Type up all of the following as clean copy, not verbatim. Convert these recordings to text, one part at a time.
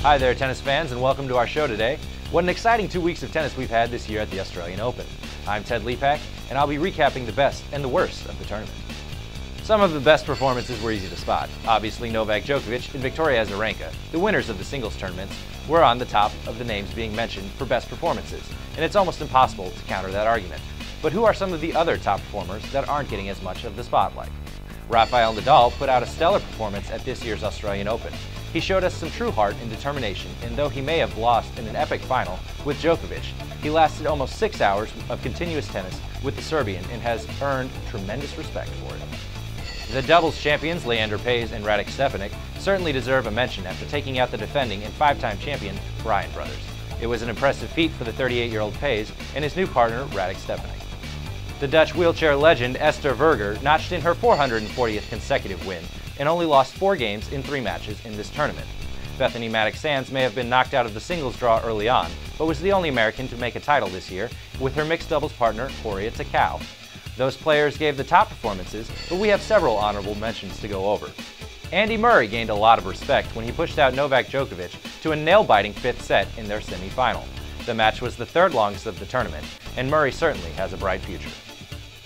Hi there, tennis fans, and welcome to our show today. What an exciting 2 weeks of tennis we've had this year at the Australian Open. I'm Ted LePak, and I'll be recapping the best and the worst of the tournament. Some of the best performances were easy to spot. Obviously, Novak Djokovic and Victoria Azarenka, the winners of the singles tournaments, were on the top of the names being mentioned for best performances, and it's almost impossible to counter that argument. But who are some of the other top performers that aren't getting as much of the spotlight? Rafael Nadal put out a stellar performance at this year's Australian Open. He showed us some true heart and determination, and though he may have lost in an epic final with Djokovic, he lasted almost 6 hours of continuous tennis with the Serbian and has earned tremendous respect for it. The doubles champions Leander Paes and Radek Stepanek certainly deserve a mention after taking out the defending and five-time champion Bryan brothers. It was an impressive feat for the 38-year-old Paes and his new partner Radek Stepanek. The Dutch wheelchair legend Esther Verger notched in her 440th consecutive win and only lost 4 games in 3 matches in this tournament. Bethany Maddox-Sands may have been knocked out of the singles draw early on, but was the only American to make a title this year with her mixed doubles partner Horia Takau. Those players gave the top performances, but we have several honorable mentions to go over. Andy Murray gained a lot of respect when he pushed out Novak Djokovic to a nail-biting 5th set in their semi-final. The match was the 3rd longest of the tournament, and Murray certainly has a bright future.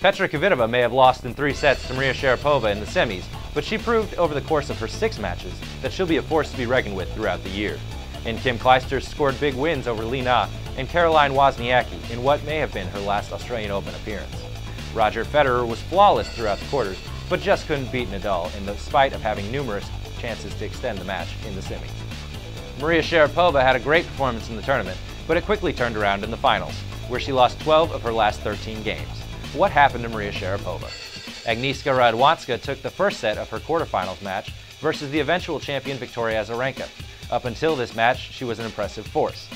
Petra Kvitova may have lost in 3 sets to Maria Sharapova in the semis, but she proved over the course of her 6 matches that she'll be a force to be reckoned with throughout the year. And Kim Clijsters scored big wins over Li Na and Caroline Wozniacki in what may have been her last Australian Open appearance. Roger Federer was flawless throughout the quarters, but just couldn't beat Nadal in spite of having numerous chances to extend the match in the semis. Maria Sharapova had a great performance in the tournament, but it quickly turned around in the finals, where she lost 12 of her last 13 games. What happened to Maria Sharapova? Agnieszka Radwanska took the first set of her quarterfinals match versus the eventual champion Victoria Azarenka. Up until this match, she was an impressive force.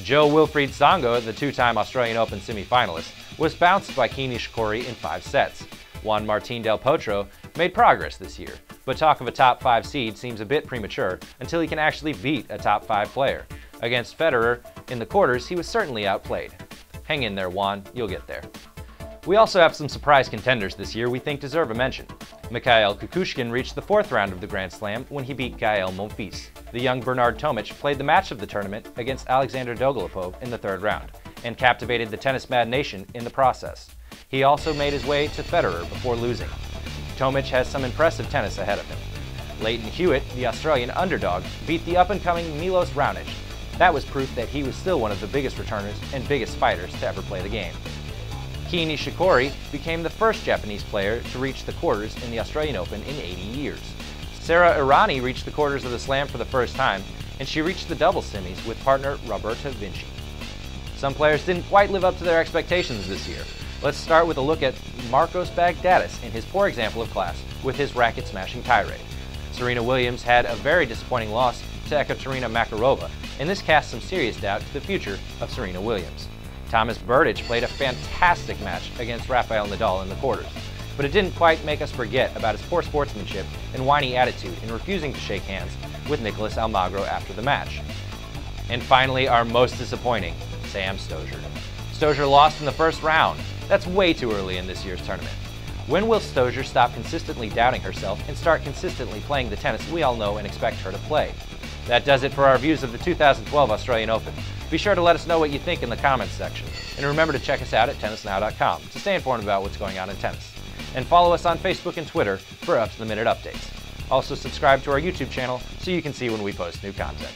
Jo-Wilfried Tsonga, the 2-time Australian Open semi-finalist, was bounced by Kei Nishikori in 5 sets. Juan Martín del Potro made progress this year, but talk of a top 5 seed seems a bit premature until he can actually beat a top 5 player. Against Federer, in the quarters, he was certainly outplayed. Hang in there, Juan, you'll get there. We also have some surprise contenders this year we think deserve a mention. Mikhail Kukushkin reached the 4th round of the Grand Slam when he beat Gael Monfils. The young Bernard Tomic played the match of the tournament against Alexander Dolgopolov in the 3rd round, and captivated the Tennis Mad Nation in the process. He also made his way to Federer before losing. Tomic has some impressive tennis ahead of him. Leighton Hewitt, the Australian underdog, beat the up-and-coming Milos Raonic. That was proof that he was still one of the biggest returners and biggest fighters to ever play the game. Kei Nishikori became the first Japanese player to reach the quarters in the Australian Open in 80 years. Sara Errani reached the quarters of the Slam for the first time, and she reached the doubles semis with partner Roberta Vinci. Some players didn't quite live up to their expectations this year. Let's start with a look at Marcos Baghdatis in his poor example of class with his racket-smashing tirade. Serena Williams had a very disappointing loss to Ekaterina Makarova, and this cast some serious doubt to the future of Serena Williams. Thomas Berdych played a fantastic match against Rafael Nadal in the quarters, but it didn't quite make us forget about his poor sportsmanship and whiny attitude in refusing to shake hands with Nicolas Almagro after the match. And finally, our most disappointing, Sam Stosur. Stosur lost in the 1st round. That's way too early in this year's tournament. When will Stosur stop consistently doubting herself and start consistently playing the tennis we all know and expect her to play? That does it for our views of the 2012 Australian Open. Be sure to let us know what you think in the comments section. And remember to check us out at tennisnow.com to stay informed about what's going on in tennis. And follow us on Facebook and Twitter for up-to-the-minute updates. Also subscribe to our YouTube channel so you can see when we post new content.